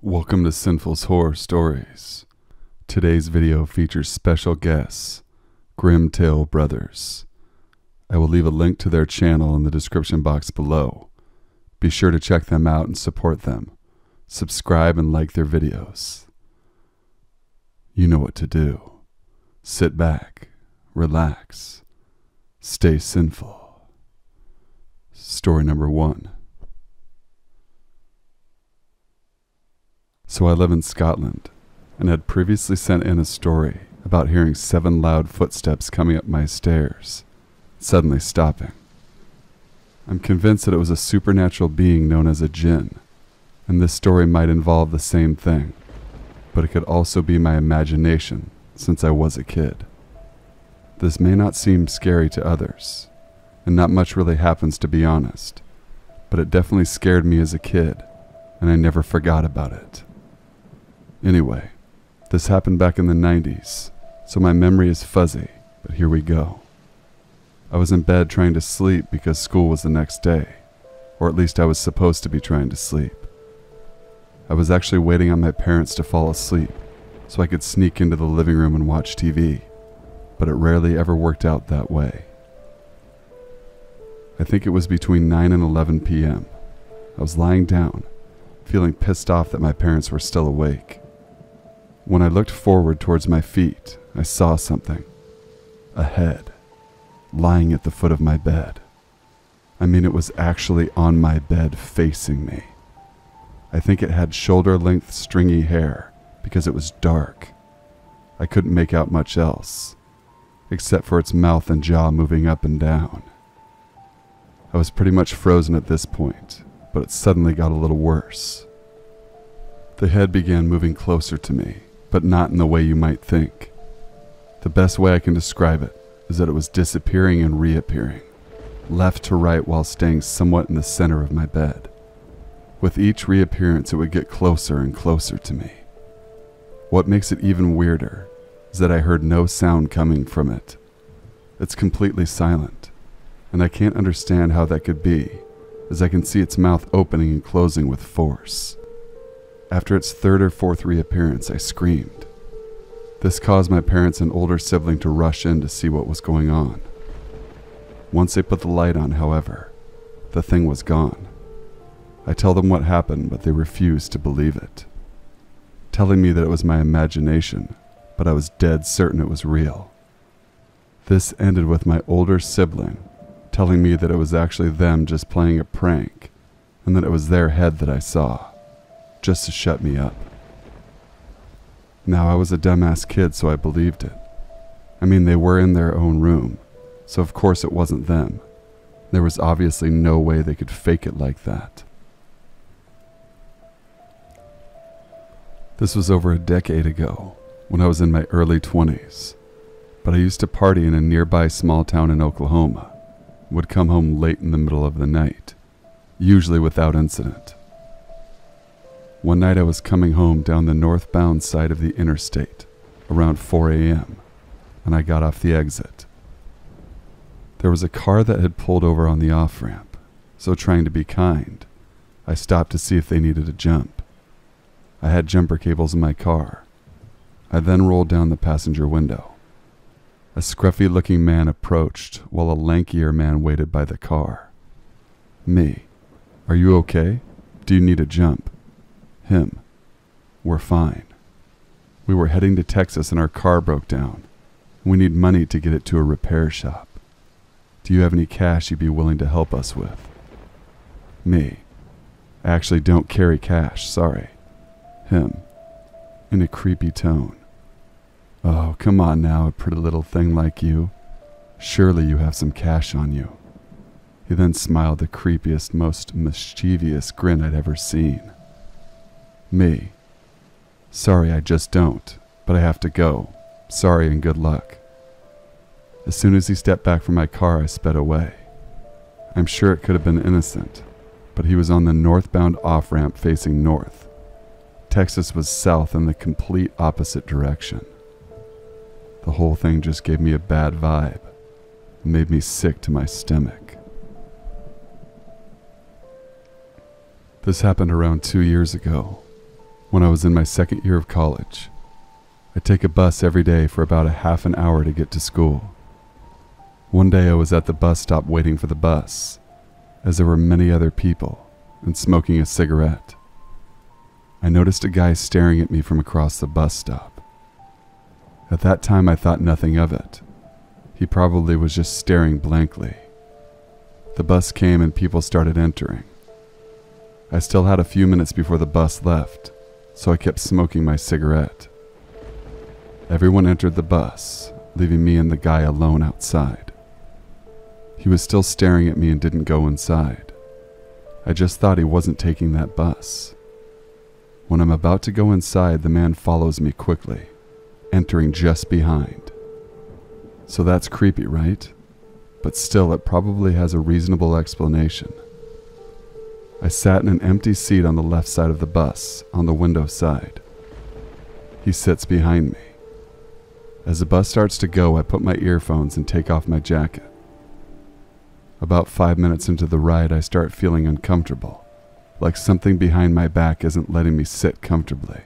Welcome to Sinful's Horror Stories. Today's video features special guests, GrimTale brothers. I will leave a link to their channel in the description box below. Be sure to check them out and support them. Subscribe and like their videos. You know what to do. Sit back, relax, stay sinful. Story number 1. So I live in Scotland, and had previously sent in a story about hearing 7 loud footsteps coming up my stairs, suddenly stopping. I'm convinced that it was a supernatural being known as a jinn, and this story might involve the same thing, but it could also be my imagination since I was a kid. This may not seem scary to others, and not much really happens to be honest, but it definitely scared me as a kid, and I never forgot about it. Anyway, this happened back in the 90s, so my memory is fuzzy, but here we go. I was in bed trying to sleep because school was the next day, or at least I was supposed to be trying to sleep. I was actually waiting on my parents to fall asleep so I could sneak into the living room and watch TV, but it rarely ever worked out that way. I think it was between 9 and 11 p.m. I was lying down, feeling pissed off that my parents were still awake. When I looked forward towards my feet, I saw something. A head, lying at the foot of my bed. I mean, it was actually on my bed facing me. I think it had shoulder-length stringy hair because it was dark. I couldn't make out much else, except for its mouth and jaw moving up and down. I was pretty much frozen at this point, but it suddenly got a little worse. The head began moving closer to me, but not in the way you might think. The best way I can describe it is that it was disappearing and reappearing, left to right while staying somewhat in the center of my bed. With each reappearance, it would get closer and closer to me. What makes it even weirder is that I heard no sound coming from it. It's completely silent, and I can't understand how that could be, as I can see its mouth opening and closing with force. After its 3rd or 4th reappearance, I screamed. This caused my parents and older sibling to rush in to see what was going on. Once they put the light on, however, the thing was gone. I tell them what happened, but they refused to believe it, telling me that it was my imagination, but I was dead certain it was real. This ended with my older sibling telling me that it was actually them just playing a prank, and that it was their head that I saw, just to shut me up. Now, I was a dumbass kid, so I believed it. I mean, they were in their own room, so of course it wasn't them. There was obviously no way they could fake it like that. This was over a decade ago, when I was in my early 20s, but I used to party in a nearby small town in Oklahoma, would come home late in the middle of the night, usually without incident. One night I was coming home down the northbound side of the interstate around 4 a.m., and I got off the exit. There was a car that had pulled over on the off-ramp, so trying to be kind, I stopped to see if they needed a jump. I had jumper cables in my car. I then rolled down the passenger window. A scruffy-looking man approached while a lankier man waited by the car. Me. Are you okay? Do you need a jump? Him. We're fine. We were heading to Texas and our car broke down. We need money to get it to a repair shop. Do you have any cash you'd be willing to help us with? Me. I actually don't carry cash, sorry. Him. In a creepy tone. Oh, come on now, a pretty little thing like you. Surely you have some cash on you. He then smiled the creepiest, most mischievous grin I'd ever seen. Me. Sorry, I just don't, but I have to go. Sorry and good luck. As soon as he stepped back from my car, I sped away. I'm sure it could have been innocent, but he was on the northbound off-ramp facing north. Texas was south in the complete opposite direction. The whole thing just gave me a bad vibe and made me sick to my stomach. This happened around 2 years ago. When I was in my second year of college, I take a bus every day for about a half an hour to get to school. One day I was at the bus stop waiting for the bus, as there were many other people, and smoking a cigarette. I noticed a guy staring at me from across the bus stop. At that time I thought nothing of it. He probably was just staring blankly. The bus came and people started entering. I still had a few minutes before the bus left, so I kept smoking my cigarette. Everyone entered the bus, leaving me and the guy alone outside. He was still staring at me and didn't go inside. I just thought he wasn't taking that bus. When I'm about to go inside, the man follows me quickly, entering just behind. So that's creepy, right? But still, it probably has a reasonable explanation. I sat in an empty seat on the left side of the bus, on the window side. He sits behind me. As the bus starts to go, I put my earphones and take off my jacket. About 5 minutes into the ride, I start feeling uncomfortable, like something behind my back isn't letting me sit comfortably.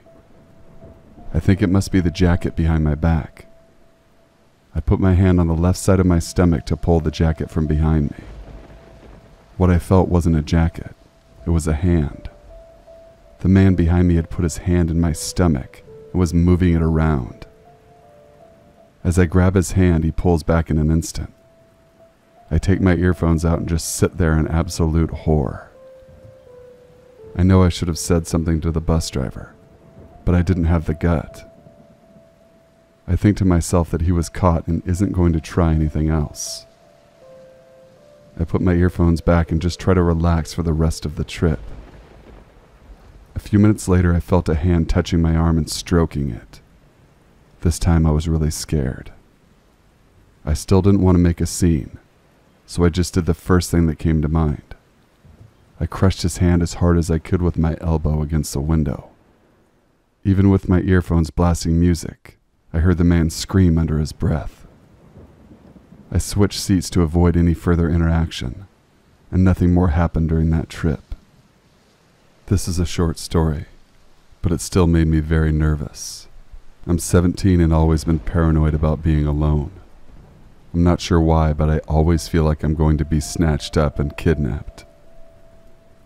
I think it must be the jacket behind my back. I put my hand on the left side of my stomach to pull the jacket from behind me. What I felt wasn't a jacket, it was a hand. The man behind me had put his hand in my stomach and was moving it around. As I grab his hand, he pulls back in an instant. I take my earphones out and just sit there in absolute horror. I know I should have said something to the bus driver, but I didn't have the gut. I think to myself that he was caught and isn't going to try anything else. I put my earphones back and just try to relax for the rest of the trip. A few minutes later, I felt a hand touching my arm and stroking it. This time I was really scared. I still didn't want to make a scene, so I just did the first thing that came to mind. I crushed his hand as hard as I could with my elbow against the window. Even with my earphones blasting music, I heard the man scream under his breath. I switched seats to avoid any further interaction, and nothing more happened during that trip. This is a short story, but it still made me very nervous. I'm 17 and always been paranoid about being alone. I'm not sure why, but I always feel like I'm going to be snatched up and kidnapped.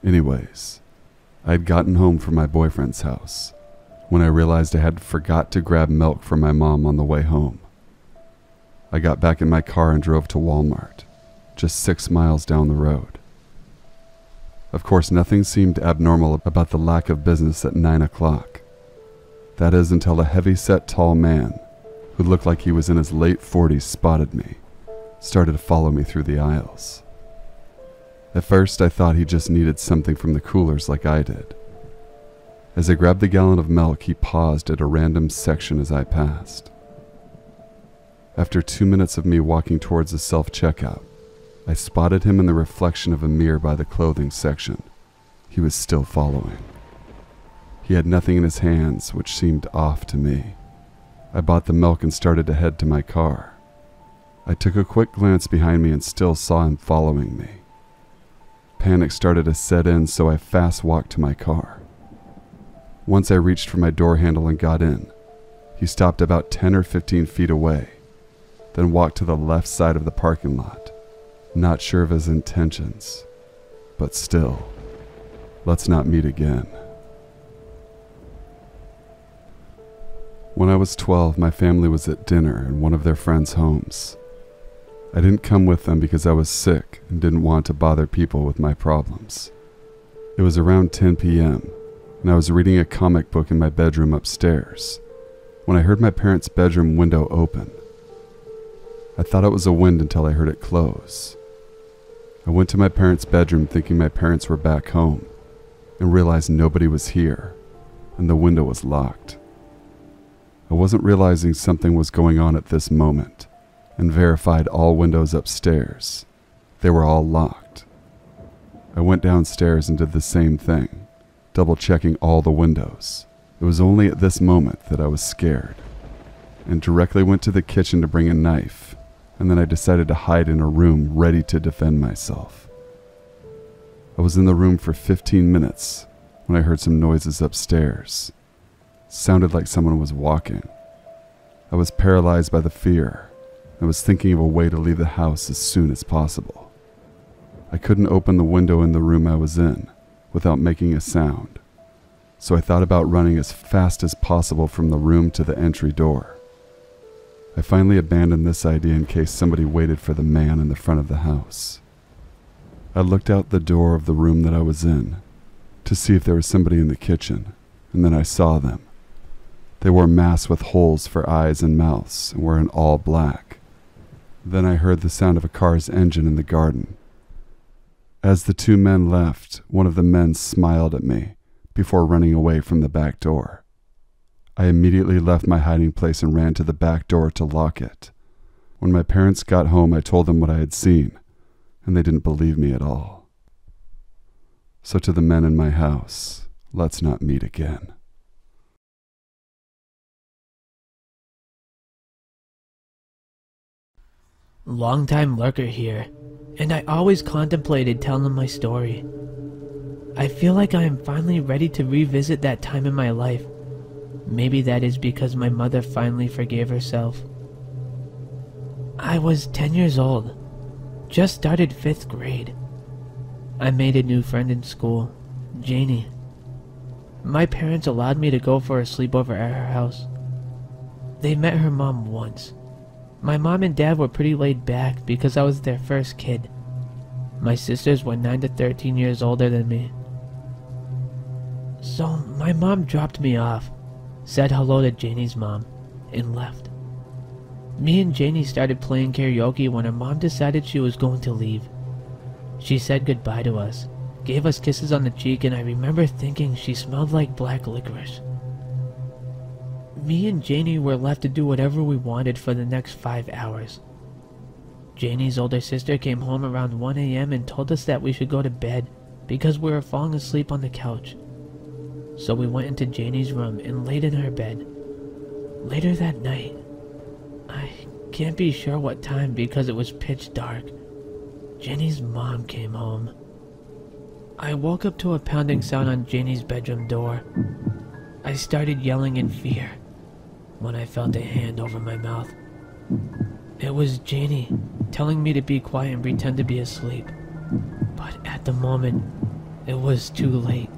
Anyways, I had gotten home from my boyfriend's house when I realized I had forgot to grab milk from my mom on the way home. I got back in my car and drove to Walmart, just 6 miles down the road. Of course, nothing seemed abnormal about the lack of business at 9 o'clock. That is until a heavy-set tall man, who looked like he was in his late 40s, spotted me, started to follow me through the aisles. At first, I thought he just needed something from the coolers like I did. As I grabbed the gallon of milk, he paused at a random section as I passed. After 2 minutes of me walking towards the self-checkout, I spotted him in the reflection of a mirror by the clothing section. He was still following. He had nothing in his hands, which seemed off to me. I bought the milk and started to head to my car. I took a quick glance behind me and still saw him following me. Panic started to set in, so I fast walked to my car. Once I reached for my door handle and got in, he stopped about 10 or 15 feet away, then walked to the left side of the parking lot. Not sure of his intentions, but still, let's not meet again. When I was 12, my family was at dinner in one of their friends' homes. I didn't come with them because I was sick and didn't want to bother people with my problems. It was around 10 p.m., and I was reading a comic book in my bedroom upstairs when I heard my parents' bedroom window open. I thought it was a wind until I heard it close. I went to my parents' bedroom thinking my parents were back home and realized nobody was here and the window was locked. I wasn't realizing something was going on at this moment and verified all windows upstairs. They were all locked. I went downstairs and did the same thing, double-checking all the windows. It was only at this moment that I was scared and directly went to the kitchen to bring a knife, and then I decided to hide in a room ready to defend myself. I was in the room for 15 minutes when I heard some noises upstairs sounded like someone was walking. I was paralyzed by the fear. I was thinking of a way to leave the house as soon as possible. I couldn't open the window in the room I was in without making a sound, so I thought about running as fast as possible from the room to the entry door. I finally abandoned this idea in case somebody waited for the man in the front of the house. I looked out the door of the room that I was in to see if there was somebody in the kitchen, and then I saw them. They wore masks with holes for eyes and mouths and were in all black. Then I heard the sound of a car's engine in the garden. As the two men left, one of the men smiled at me before running away from the back door. I immediately left my hiding place and ran to the back door to lock it. When my parents got home, I told them what I had seen, and they didn't believe me at all. So to the men in my house, let's not meet again. Long-time lurker here, and I always contemplated telling my story. I feel like I am finally ready to revisit that time in my life. Maybe that is because my mother finally forgave herself. I was 10 years old, just started 5th grade. I made a new friend in school, Janie. My parents allowed me to go for a sleepover at her house. They met her mom once. My mom and dad were pretty laid back because I was their first kid. My sisters were 9 to 13 years older than me. So my mom dropped me off, said hello to Janie's mom, and left. Me and Janie started playing karaoke when her mom decided she was going to leave. She said goodbye to us, gave us kisses on the cheek, and I remember thinking she smelled like black licorice. Me and Janie were left to do whatever we wanted for the next 5 hours. Janie's older sister came home around 1 a.m. and told us that we should go to bed because we were falling asleep on the couch. So we went into Janie's room and laid in her bed. Later that night, I can't be sure what time because it was pitch dark, Janie's mom came home. I woke up to a pounding sound on Janie's bedroom door. I started yelling in fear when I felt a hand over my mouth. It was Janie telling me to be quiet and pretend to be asleep. But at the moment, it was too late.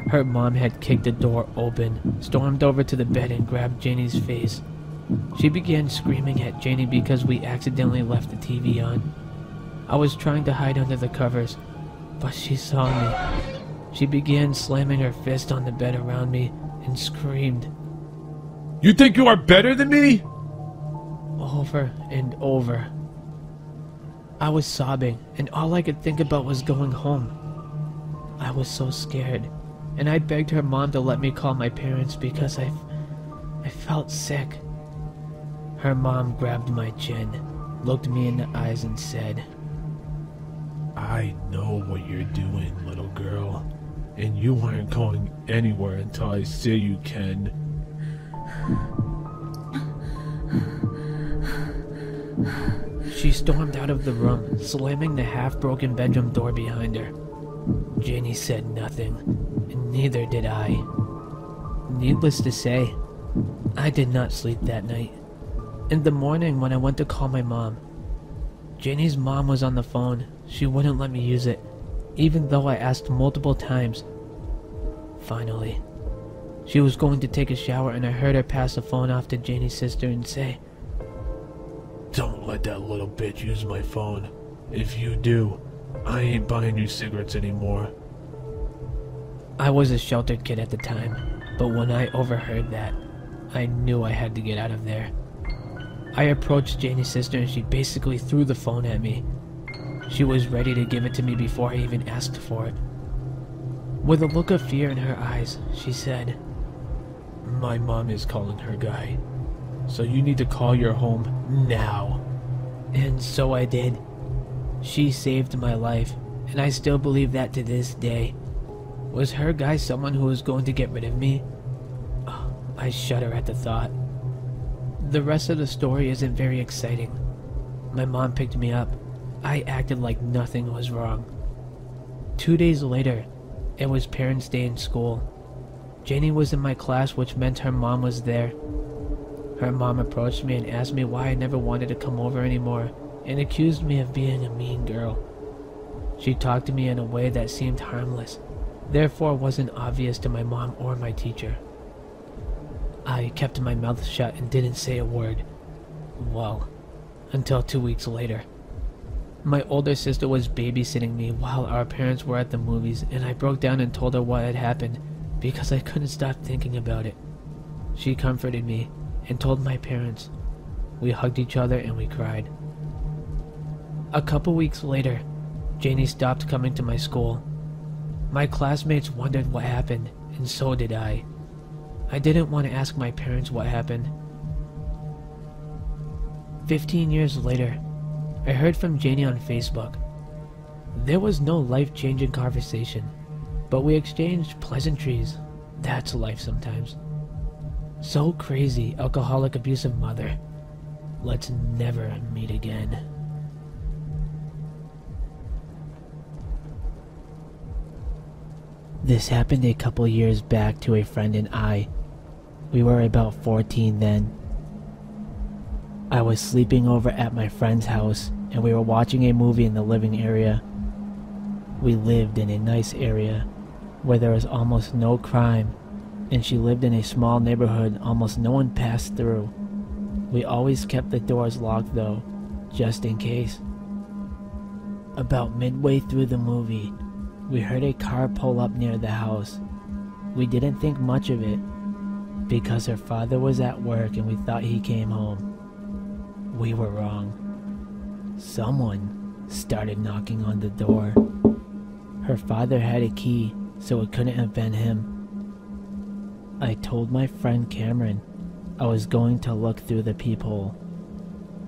Her mom had kicked the door open, stormed over to the bed and grabbed Janie's face. She began screaming at Janie because we accidentally left the TV on. I was trying to hide under the covers, but she saw me. She began slamming her fist on the bed around me and screamed, "You think you are better than me?" over and over. I was sobbing, and all I could think about was going home. I was so scared, and I begged her mom to let me call my parents because I felt sick. Her mom grabbed my chin, looked me in the eyes and said, "I know what you're doing, little girl, and you aren't going anywhere until I say you can." She stormed out of the room, slamming the half-broken bedroom door behind her. Janie said nothing, and neither did I. Needless to say, I did not sleep that night. In the morning when I went to call my mom, Janie's mom was on the phone. She wouldn't let me use it, even though I asked multiple times. Finally, she was going to take a shower and I heard her pass the phone off to Janie's sister and say, "Don't let that little bitch use my phone. If you do, I ain't buying you cigarettes anymore." I was a sheltered kid at the time, but when I overheard that, I knew I had to get out of there. I approached Janie's sister and she basically threw the phone at me. She was ready to give it to me before I even asked for it. With a look of fear in her eyes, she said, "My mom is calling her guy, so you need to call your home now." And so I did. She saved my life, and I still believe that to this day. Was her guy someone who was going to get rid of me? Oh, I shudder at the thought. The rest of the story isn't very exciting. My mom picked me up. I acted like nothing was wrong. 2 days later, it was Parents' Day in school. Janie was in my class, which meant her mom was there. Her mom approached me and asked me why I never wanted to come over anymore, and accused me of being a mean girl. She talked to me in a way that seemed harmless, therefore wasn't obvious to my mom or my teacher. I kept my mouth shut and didn't say a word. Well, until 2 weeks later. My older sister was babysitting me while our parents were at the movies, and I broke down and told her what had happened because I couldn't stop thinking about it. She comforted me and told my parents. We hugged each other and we cried. A couple weeks later, Janie stopped coming to my school. My classmates wondered what happened, and so did I. I didn't want to ask my parents what happened. 15 years later, I heard from Janie on Facebook. There was no life-changing conversation, but we exchanged pleasantries. That's life sometimes. So crazy, alcoholic, abusive mother. Let's never meet again. This happened a couple years back to a friend and I. We were about 14 then. I was sleeping over at my friend's house, and we were watching a movie in the living area. We lived in a nice area where there was almost no crime, and she lived in a small neighborhood almost no one passed through. We always kept the doors locked though, just in case. About midway through the movie, we heard a car pull up near the house. We didn't think much of it, because her father was at work and we thought he came home. We were wrong. Someone started knocking on the door. Her father had a key, so it couldn't have been him. I told my friend Cameron I was going to look through the peephole.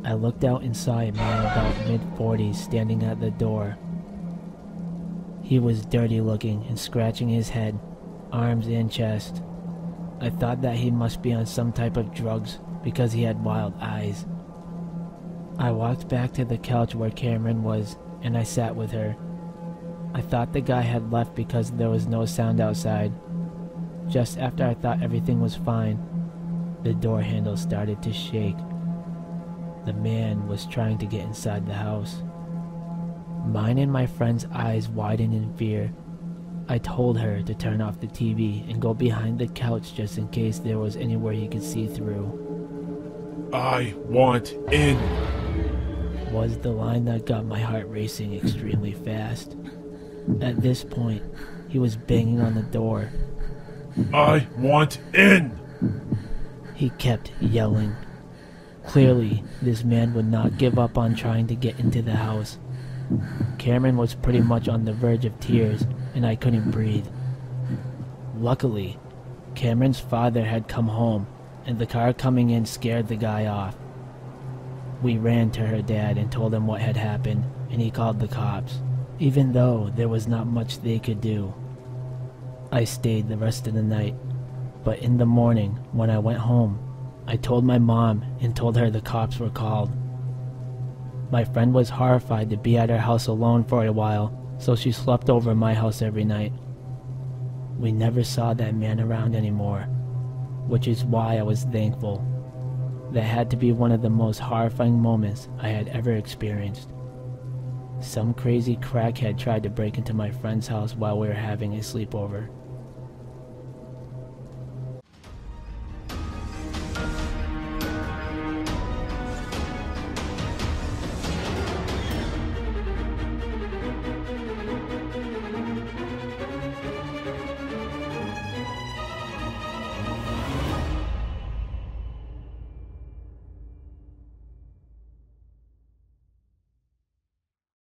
I looked out and saw a man about mid-40s standing at the door. He was dirty looking and scratching his head, arms and chest. I thought that he must be on some type of drugs because he had wild eyes. I walked back to the couch where Cameron was, and I sat with her. I thought the guy had left because there was no sound outside. Just after I thought everything was fine, the door handle started to shake. The man was trying to get inside the house. Mine and my friend's eyes widened in fear. I told her to turn off the TV and go behind the couch just in case there was anywhere he could see through. I want in, Was the line that got my heart racing extremely fast. At this point, he was banging on the door. I want in. He kept yelling. Clearly, this man would not give up on trying to get into the house. Cameron was pretty much on the verge of tears, and I couldn't breathe. Luckily, Cameron's father had come home, and the car coming in scared the guy off. We ran to her dad and told him what had happened, and he called the cops, even though there was not much they could do. I stayed the rest of the night, but in the morning, when I went home, I told my mom and told her the cops were called. My friend was horrified to be at her house alone for a while, so she slept over at my house every night. We never saw that man around anymore, which is why I was thankful. That had to be one of the most horrifying moments I had ever experienced. Some crazy crackhead tried to break into my friend's house while we were having a sleepover.